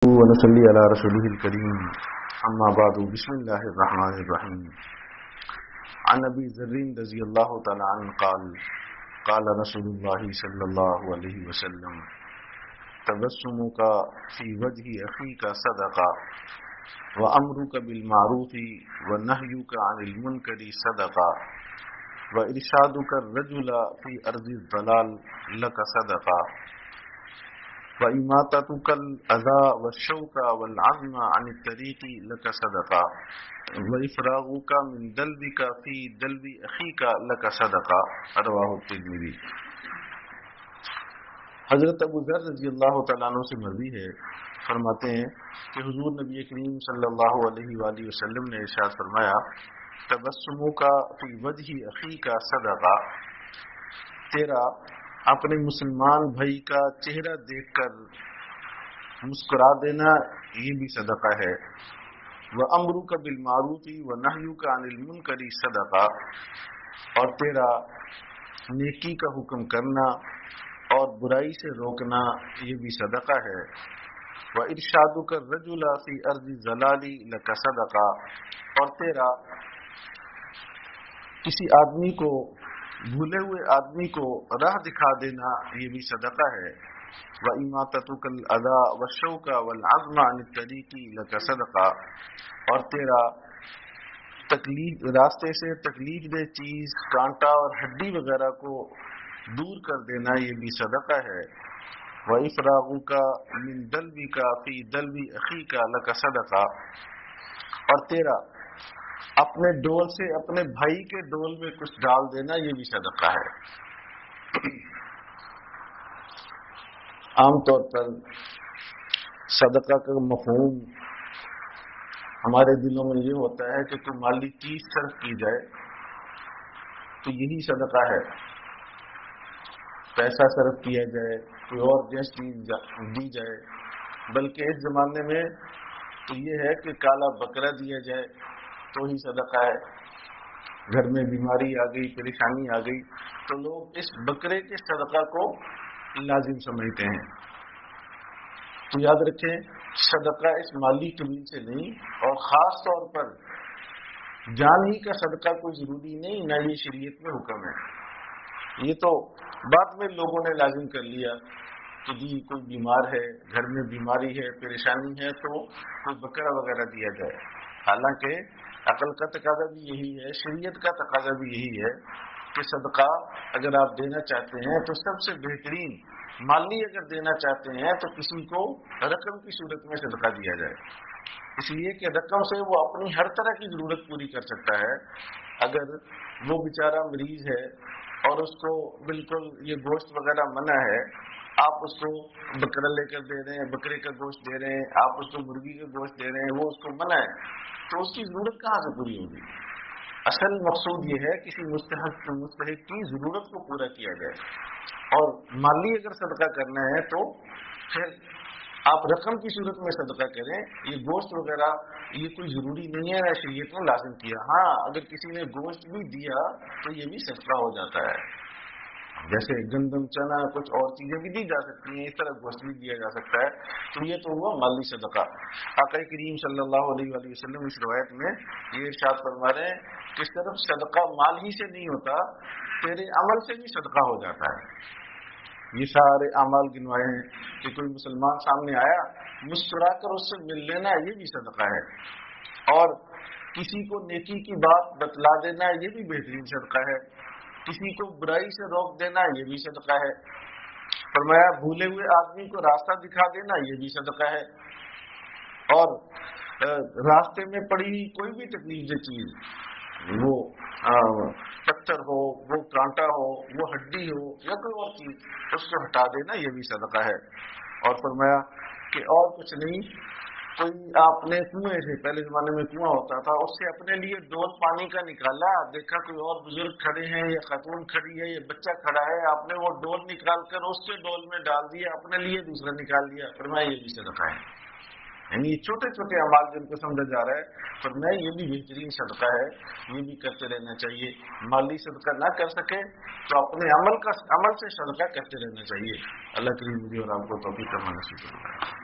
ونصلي على رسوله الكريم اما بعد بسم الله الرحمن الرحيم عن ابي ذر رضي الله تعالى عنه قال قال رسول الله صلى الله عليه وسلم تبسمك في وجه اخيك صدقه وامرك بالمعروف ونهيك عن المنكر صدقه وارشادك الرجل في ارض الضلال لك صدقه وإماتتك الأذى والشوك والعزم عن الطريق لك صدقة وإفراغك من دلبك في دلب أخيك لك صدقة رواه الترمذی۔ حضرت ابو ذر رضی اللہ تعالیٰ عنہ سے مروی ہے، فرماتے ہیں کہ حضور نبی کریم صلی اللہ علیہ وآلہ وسلم نے ارشاد فرمایا تبسمک فی وجہ اخیک صدقہ، تیرا اپنے مسلمان بھائی کا چہرہ دیکھ کر مسکرا دینا یہ بھی صدقہ ہے۔ وَأَمْرُكَ بِالْمَعْرُوفِ وَنَهْيُكَ عَنِ الْمُنْكَرِ صدقہ، اور تیرا نیکی کا حکم کرنا اور برائی سے روکنا یہ بھی صدقہ ہے۔ وَإِرْشَادُكَ الرَّجُلَ فِي أَرْضِ الضَّلَالِ لَكَ صدقہ، اور تیرا کسی آدمی کو، بھولے ہوئے آدمی کو راہ دکھا دینا یہ بھی صدقہ ہے۔ وَإِمَاتَتُكَ الْأَذَى وَالشَّوْكَ وَالْعَزْمَ عَنِ الطَّرِيقِ لَكَ صدقہ، اور تیرا راستے سے تکلیف دہ چیز، کانٹا اور ہڈی وغیرہ کو دور کر دینا یہ بھی صدقہ ہے۔ وَإِفْرَاغُكَ مِنْ دَلْبِكَ فِي دَلْبِ أَخِيكَ لَكَ صدقہ، اور تیرا اپنے ڈول سے اپنے بھائی کے ڈول میں کچھ ڈال دینا یہ بھی صدقہ ہے۔ عام طور پر صدقہ کا مفہوم ہمارے دلوں میں یہ ہوتا ہے کہ کوئی مالی چیز صرف کی جائے تو یہی صدقہ ہے، پیسہ صرف کیا جائے، کوئی اور چیز دی جائے، بلکہ اس زمانے میں تو یہ ہے کہ کالا بکرا دیا جائے تو ہی صدقہ ہے۔ گھر میں بیماری آ گئی، پریشانی آ گئی تو لوگ اس بکرے کے صدقہ کو لازم سمجھتے ہیں۔ تو یاد رکھیں، صدقہ اس مالی قبیل سے نہیں، اور خاص طور پر جان ہی کا صدقہ کوئی ضروری نہیں، نہ یہ شریعت میں حکم ہے۔ یہ تو بعد میں لوگوں نے لازم کر لیا کہ جی کوئی بیمار ہے، گھر میں بیماری ہے، پریشانی ہے تو کوئی بکرا وغیرہ دیا جائے، حالانکہ عقل کا تقاضا بھی یہی ہے، شریعت کا تقاضا بھی یہی ہے کہ صدقہ اگر آپ دینا چاہتے ہیں تو سب سے بہترین مالی اگر دینا چاہتے ہیں تو کسی کو رقم کی صورت میں صدقہ دیا جائے، اس لیے کہ رقم سے وہ اپنی ہر طرح کی ضرورت پوری کر سکتا ہے۔ اگر وہ بیچارہ مریض ہے اور اس کو بالکل یہ گوشت وغیرہ منع ہے، آپ اس کو بکرا لے کر دے رہے ہیں، بکرے کا گوشت دے رہے ہیں، آپ اس کو مرغی کا گوشت دے رہے ہیں، وہ اس کو منع ہے، تو اس کی ضرورت کہاں سے پوری ہوگی؟ اصل مقصود یہ ہے کسی مستحق کی ضرورت کو پورا کیا جائے، اور مالی اگر صدقہ کرنا ہے تو پھر آپ رقم کی صورت میں صدقہ کریں۔ یہ گوشت وغیرہ یہ کوئی ضروری نہیں ہے، نہ شریعت نے لازم کیا۔ ہاں اگر کسی نے گوشت بھی دیا تو یہ بھی صدقہ ہو جاتا ہے، جیسے گندم، چنا، کچھ اور چیزیں بھی دی جا سکتی ہیں، اس طرح گوشت بھی دیا جا سکتا ہے، تو یہ تو ہوا مالی صدقہ۔ آقا کریم صلی اللہ علیہ وآلہ وسلم اس روایت میں یہ ارشاد فرما رہے ہیں کہ صرف صدقہ مال ہی سے نہیں ہوتا، تیرے عمل سے بھی صدقہ ہو جاتا ہے۔ یہ سارے اعمال گنوائے ہیں کہ کوئی مسلمان سامنے آیا، مسکرا کر اس سے مل لینا یہ بھی صدقہ ہے، اور کسی کو نیکی کی بات بتلا دینا یہ بھی بہترین صدقہ ہے، کسی کو برائی سے روک دینا یہ بھی صدقہ ہے۔ فرمایا بھولے ہوئے آدمی کو راستہ دکھا دینا یہ بھی صدقہ ہے، اور راستے میں پڑی کوئی بھی تکلیف دہ چیز، وہ پتھر ہو، وہ کانٹا ہو، وہ ہڈی ہو یا کوئی اور چیز، اس کو ہٹا دینا یہ بھی صدقہ ہے۔ اور فرمایا کہ اور کچھ نہیں، کوئی آپ نے کنویں سے، پہلے زمانے میں کنواں ہوتا تھا، اس سے اپنے لیے ڈول پانی کا نکالا، دیکھا کوئی اور بزرگ کھڑے ہیں یا خاتون کھڑی ہے یا بچہ کھڑا ہے، آپ نے وہ ڈول نکال کر اس کے ڈول میں ڈال دیا، اپنے لیے دوسرا نکال لیا، فرمایا یہ بھی صدقہ ہے۔ یعنی یہ چھوٹے چھوٹے اعمال جن کو سمجھا جا رہا ہے، فرمایا یہ بھی بہترین صدقہ ہے، یہ بھی کرتے رہنا چاہیے۔ مالی صدقہ نہ کر سکے تو اپنے عمل سے صدقہ کرتے رہنا چاہیے۔ اللہ کریم مجھے اور آپ کو توفیق نصیب فرمائے۔